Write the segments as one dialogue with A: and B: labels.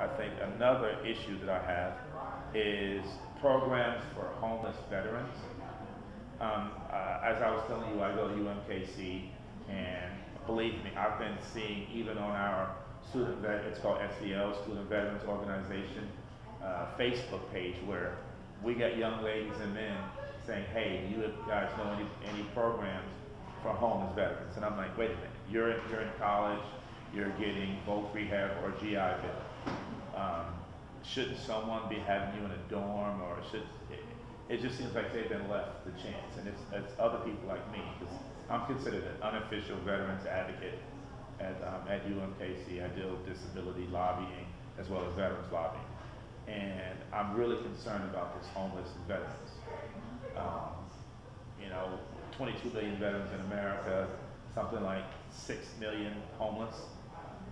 A: I think another issue that I have is programs for homeless veterans. As I was telling you, I go to UMKC, and believe me, I've been seeing even on our it's called SVL, Student Veterans Organization, Facebook page, where we got young ladies and men saying, hey, you guys know any programs for homeless veterans? And I'm like, wait a minute, you're in college, you're getting both rehab or GI Bill. Shouldn't someone be having you in a dorm, or it just seems like they've been left the chance, and it's other people like me, because I'm considered an unofficial veterans advocate at UMKC. I deal with disability lobbying as well as veterans lobbying, and I'm really concerned about this homeless veterans. Um, 22 million veterans in America, something like 6 million homeless.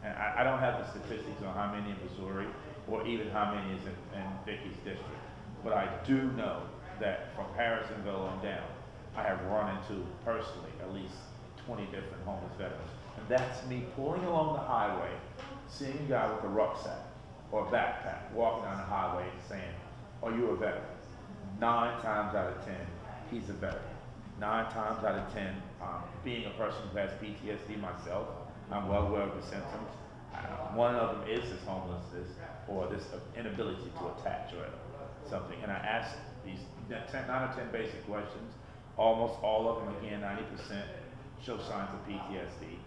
A: And I don't have the statistics on how many in Missouri or even how many is in Vicki's district. But I do know that from Harrisonville on down, I have run into personally at least 20 different homeless veterans. And that's me pulling along the highway, seeing a guy with a rucksack or a backpack walking down the highway and saying, are you a veteran? 9 times out of 10, he's a veteran. 9 times out of 10, being a person who has PTSD myself, I'm well aware of the symptoms. One of them is this homelessness or this inability to attach or something. And I asked these 9 or 10 basic questions. Almost all of them, again, 90% show signs of PTSD.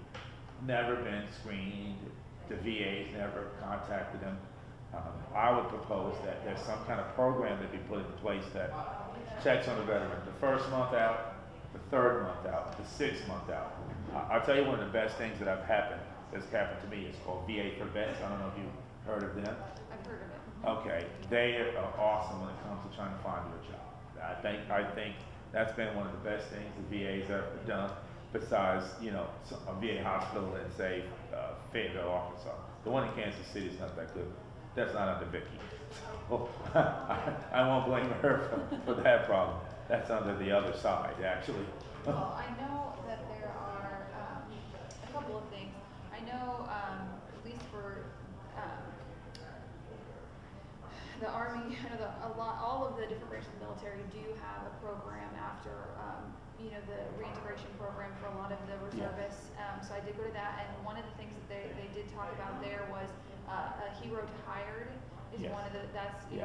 A: Never been screened. The VA's never contacted them. I would propose that there's some kind of program that be put in place that checks on the veteran the first month out, the 3rd month out, the 6th month out. I'll tell you one of the best things that's happened to me is called VA for Vets. I don't know if you've heard of them.
B: I've heard of it.
A: Okay, they are awesome when it comes to trying to find you a job. I think that's been one of the best things the VA's ever done, besides a VA hospital in say Fayetteville, Arkansas. The one in Kansas City is not that good. That's not under Vicki. So, I won't blame her for that problem. That's under the other side, actually.
B: Well, I know that there are a couple of things. I know, at least for the Army, all of the different branches of the military do have a program after, the reintegration program for a lot of the reservists. So I did go to that, and one of the things that they did talk about there was a hero to hired is one of the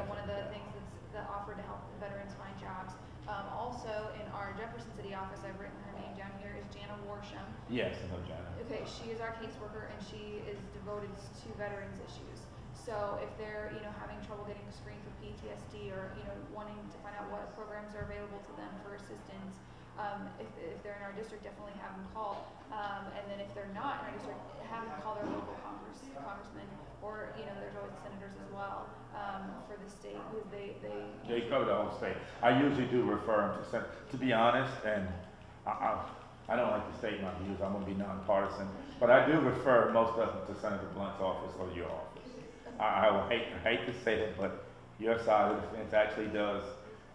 B: one of the things that's offered to help veterans find jobs. Also, in our Jefferson City office, I've written her name down here, is Jana Warsham.
A: Yes, I know Jana.
B: Okay, she is our caseworker, and she is devoted to veterans issues. So if they're, having trouble getting screened for PTSD or, wanting to find out what programs are available to them for assistance, if they're in our district, definitely have them call. And then if they're not in our district, have them call their local congressman, or, there's always senators as well, for the state, because
A: they cover the whole state. I usually do refer them to senators. To be honest, and I don't like to state my views, I'm going to be nonpartisan, but I do refer most of them to Senator Blunt's office or your office. I hate to say it, but your side of the fence actually does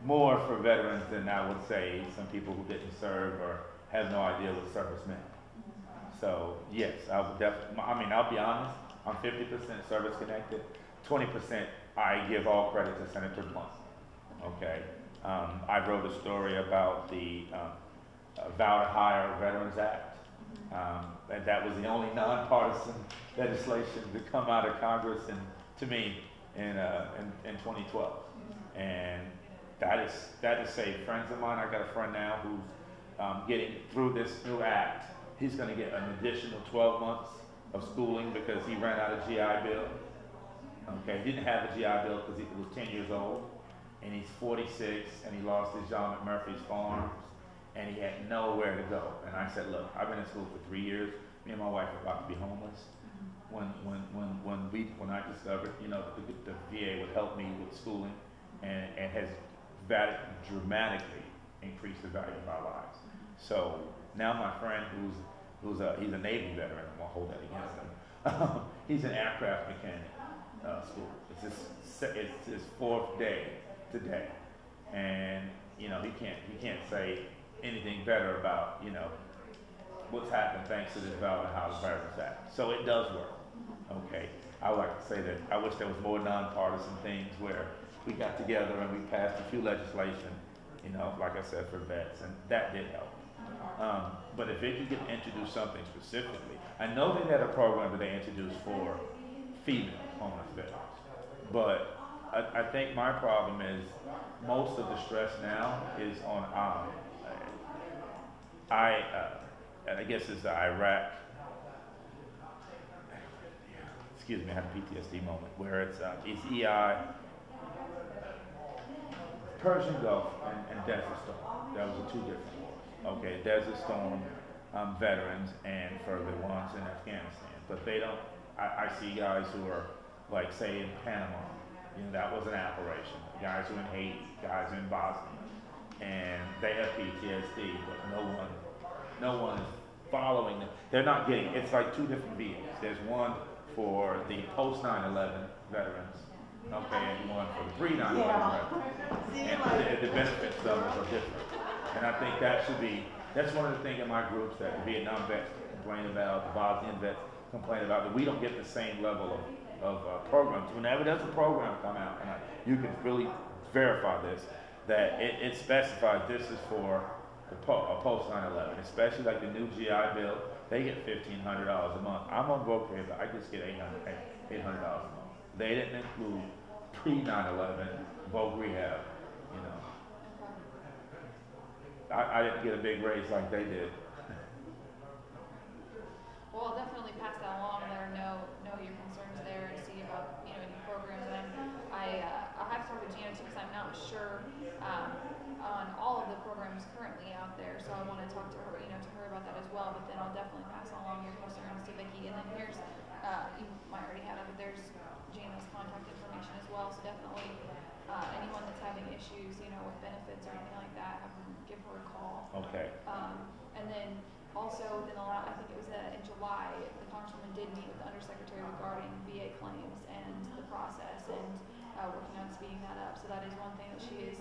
A: more for veterans than I would say some people who didn't serve or have no idea what service meant. So yes, I would definitely. I'll be honest. I'm 50% service connected. 20% I give all credit to Senator Blunt. Okay, I wrote a story about the Vow to Hire Veterans Act. And that was the only nonpartisan legislation to come out of Congress and to me in 2012. And that is saved friends of mine. I got a friend now who's getting through this new act. He's going to get an additional 12 months of schooling because he ran out of GI Bill. Okay, he didn't have a GI Bill because he was 10 years old, and he's 46, and he lost his job at Murphy's Farms. And he had nowhere to go. And I said, look, I've been in school for 3 years. Me and my wife are about to be homeless. When I discovered, the VA would help me with schooling, and has dramatically increased the value of our lives. So now my friend he's a Navy veteran, I won't hold that against him. He's an aircraft mechanic school. It's his 4th day today, and he can't say anything better about, what's happened thanks to this Vow to Hire Veterans Act. So it does work. Okay. I would like to say that I wish there was more nonpartisan things where we got together and we passed a few legislation, you know, like I said, for vets, and that did help. But if Vicki could introduce something specifically, I know they had a program that they introduced for female homeless veterans, but I think my problem is most of the stress now is on I guess it's the Iraq. Excuse me, I had a PTSD moment where it's EI, Persian Gulf, and Desert Storm. That was the two different wars. Okay, Desert Storm veterans and for the ones in Afghanistan, but they don't. I see guys who are like, say, in Panama. You know, that was an operation. Guys who are in Haiti, guys who are in Bosnia, and they have PTSD, but no one is following them. They're not getting. It's like two different vehicles. There's one for the post 9/11 veterans, okay, and one for the pre 9/11 veterans. And the benefits levels are different. And I think that's one of the things in my groups that the Vietnam vets complain about, the Bosnian vets complain about, that we don't get the same level of programs. Whenever there's a program come out, and you can really verify this, that it specifies this is for the post 9/11, especially like the new GI Bill. They get $1,500 a month. I'm on Vocare, but I just get $800 a month. They didn't include pre 9/11 voc rehab. You know, I didn't get a big raise like they did.
B: Well, I'll definitely pass that along and let her know your concerns there and see about, you know, any programs. And I'll have to talk to Gina too, because I'm not sure on all of the programs currently out there. So I want to talk to her, you know, about that as well. But then I'll definitely pass along your concerns to Vicki. And then here's, you might already have it, but there's Gina's contact information as well. So definitely anyone that's having issues, you know, with benefits or anything like that, have them give her a call.
A: Okay.
B: And then also, within the last, I think it was in July, the Congresswoman did meet with the Undersecretary regarding VA claims and the process and working on speeding that up. So that is one thing that she is,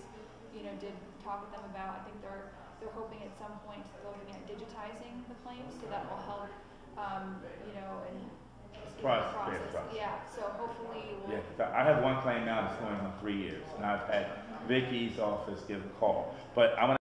B: you know, did talk with them about. I think they're hoping at some point they're looking at digitizing the claims, so that will help, you know, and process. Yeah. So hopefully we'll.
A: Yeah, I have one claim now that's going on 3 years, and I've had Vicki's office give a call, but I'm gonna